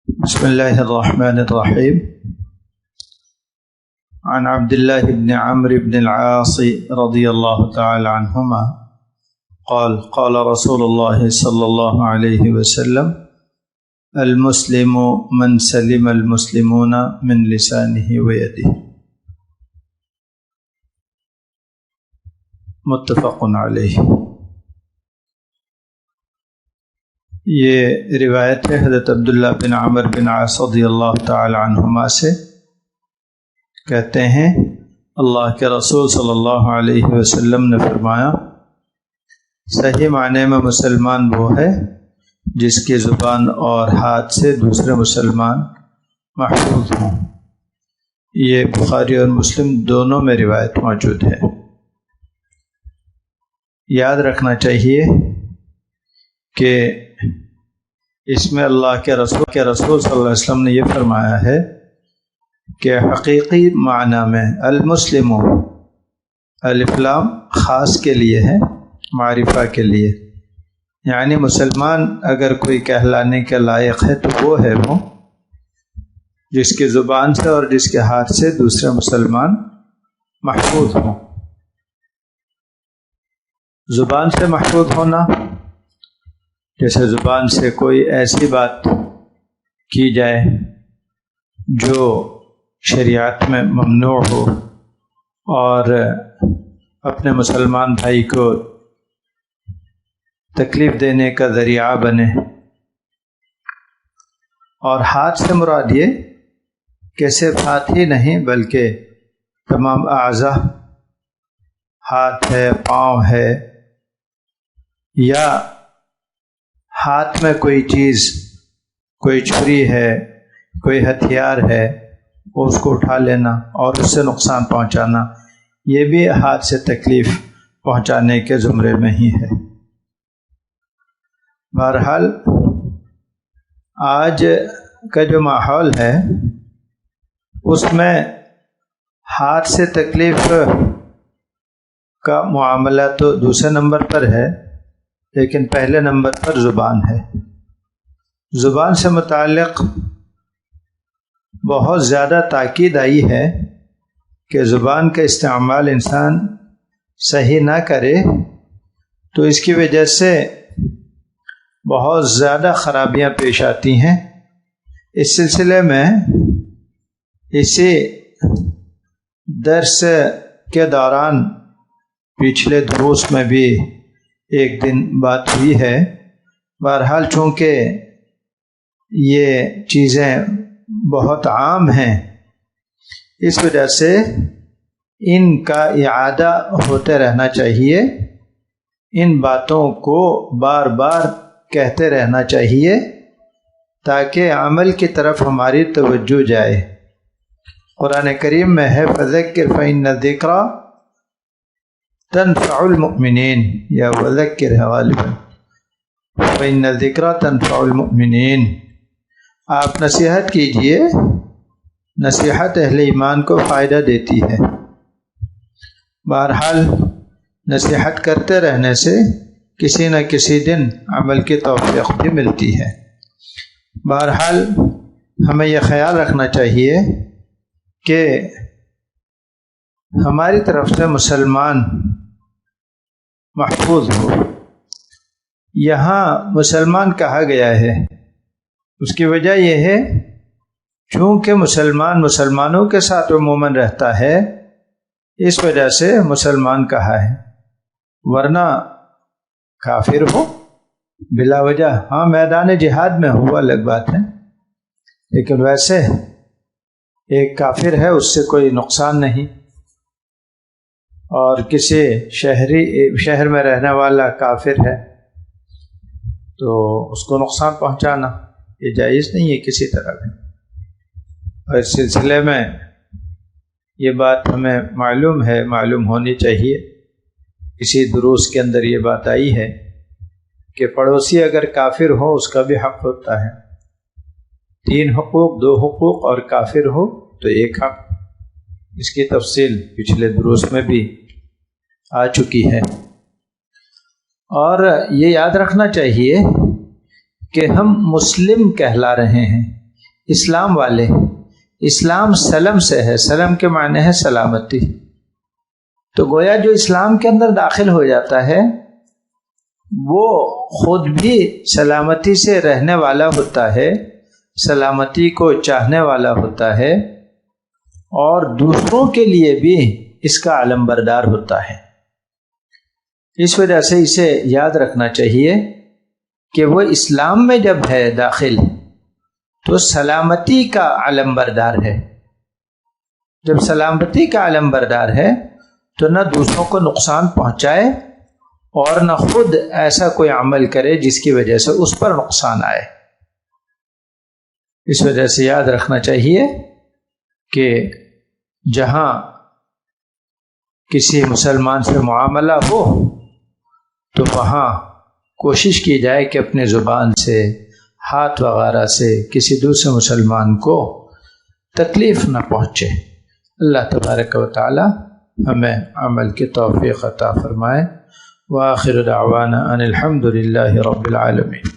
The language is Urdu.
بسم الله الرحمن الرحيم. عن عبد الله بن عمرو بن العاص رضي الله تعالى عنهما قال قال رسول الله صلى الله عليه وسلم: المسلم من سلم المسلمون من لسانه ويده. متفق علیہ. یہ روایت ہے حضرت عبداللہ بن عمرو بن عاص رضی اللہ تعالی عنہما سے. کہتے ہیں اللہ کے رسول صلی اللہ علیہ وسلم نے فرمایا: صحیح معنی میں مسلمان وہ ہے جس کی زبان اور ہاتھ سے دوسرے مسلمان محفوظ ہوں. یہ بخاری اور مسلم دونوں میں روایت موجود ہے. یاد رکھنا چاہیے کہ اس میں اللہ کے رسول صلی اللہ علیہ وسلم نے یہ فرمایا ہے کہ حقیقی معنی میں المسلم الف لام خاص کے لیے ہے، معرفہ کے لیے، یعنی مسلمان اگر کوئی کہلانے کے لائق ہے تو وہ ہے وہ جس کی زبان سے اور جس کے ہاتھ سے دوسرے مسلمان محفوظ ہوں. زبان سے محفوظ ہونا، جیسے زبان سے کوئی ایسی بات کی جائے جو شریعت میں ممنوع ہو اور اپنے مسلمان بھائی کو تکلیف دینے کا ذریعہ بنے. اور ہاتھ سے مراد یہ کہ صرف ہاتھ ہی نہیں بلکہ تمام اعضاء، ہاتھ ہے، پاؤں ہے، یا ہاتھ میں کوئی چیز، کوئی چھری ہے، کوئی ہتھیار ہے، وہ اس کو اٹھا لینا اور اس سے نقصان پہنچانا، یہ بھی ہاتھ سے تکلیف پہنچانے کے زمرے میں ہی ہے. بہرحال آج کا جو ماحول ہے اس میں ہاتھ سے تکلیف کا معاملہ تو دوسرے نمبر پر ہے، لیکن پہلے نمبر پر زبان ہے. زبان سے متعلق بہت زیادہ تاکید آئی ہے کہ زبان کا استعمال انسان صحیح نہ کرے تو اس کی وجہ سے بہت زیادہ خرابیاں پیش آتی ہیں. اس سلسلے میں اسی درس کے دوران پچھلے دروس میں بھی ایک دن بات ہوئی ہے. بہرحال چونکہ یہ چیزیں بہت عام ہیں، اس وجہ سے ان کا اعادہ ہوتے رہنا چاہیے، ان باتوں کو بار بار کہتے رہنا چاہیے تاکہ عمل کی طرف ہماری توجہ جائے. قرآن کریم میں ہے فذکر فإن الذکریٰ تنفع المؤمنین، یا وذکر ہے غالباً، فإن الذکریٰ تنفع المؤمنین. آپ نصیحت کیجئے، نصیحت اہل ایمان کو فائدہ دیتی ہے. بہرحال نصیحت کرتے رہنے سے کسی نہ کسی دن عمل کی توفیق بھی ملتی ہے. بہرحال ہمیں یہ خیال رکھنا چاہیے کہ ہماری طرف سے مسلمان محفوظ ہو. یہاں مسلمان کہا گیا ہے، اس کی وجہ یہ ہے چونکہ مسلمان مسلمانوں کے ساتھ عموماً رہتا ہے، اس وجہ سے مسلمان کہا ہے. ورنہ کافر ہو بلا وجہ، ہاں میدان جہاد میں ہوا الگ بات ہے، لیکن ویسے ایک کافر ہے اس سے کوئی نقصان نہیں، اور کسی شہر میں رہنے والا کافر ہے تو اس کو نقصان پہنچانا یہ جائز نہیں ہے کسی طرح بھی. اور اس سلسلے میں یہ بات ہمیں معلوم ہونی چاہیے. اسی دروس کے اندر یہ بات آئی ہے کہ پڑوسی اگر کافر ہو اس کا بھی حق ہوتا ہے. 3 حقوق، 2 حقوق، اور کافر ہو تو 1 حق. اس کی تفصیل پچھلے دروس میں بھی آ چکی ہے. اور یہ یاد رکھنا چاہیے کہ ہم مسلم کہلا رہے ہیں، اسلام والے، اسلام سلم سے ہے، سلم کے معنی ہے سلامتی، تو گویا جو اسلام کے اندر داخل ہو جاتا ہے وہ خود بھی سلامتی سے رہنے والا ہوتا ہے، سلامتی کو چاہنے والا ہوتا ہے، اور دوسروں کے لیے بھی اس کا علم بردار ہوتا ہے۔ اس وجہ سے اسے یاد رکھنا چاہیے کہ وہ اسلام میں جب ہے داخل تو سلامتی کا علم بردار ہے۔ جب سلامتی کا علم بردار ہے تو نہ دوسروں کو نقصان پہنچائے اور نہ خود ایسا کوئی عمل کرے جس کی وجہ سے اس پر نقصان آئے۔ اس وجہ سے یاد رکھنا چاہیے کہ جہاں کسی مسلمان سے معاملہ ہو تو وہاں کوشش کی جائے کہ اپنے زبان سے، ہاتھ وغیرہ سے کسی دوسرے مسلمان کو تکلیف نہ پہنچے۔ اللہ تبارک و تعالی ہمیں عمل کی توفیق عطا فرمائے۔ وآخر دعوانا ان الحمد للہ رب العالمین۔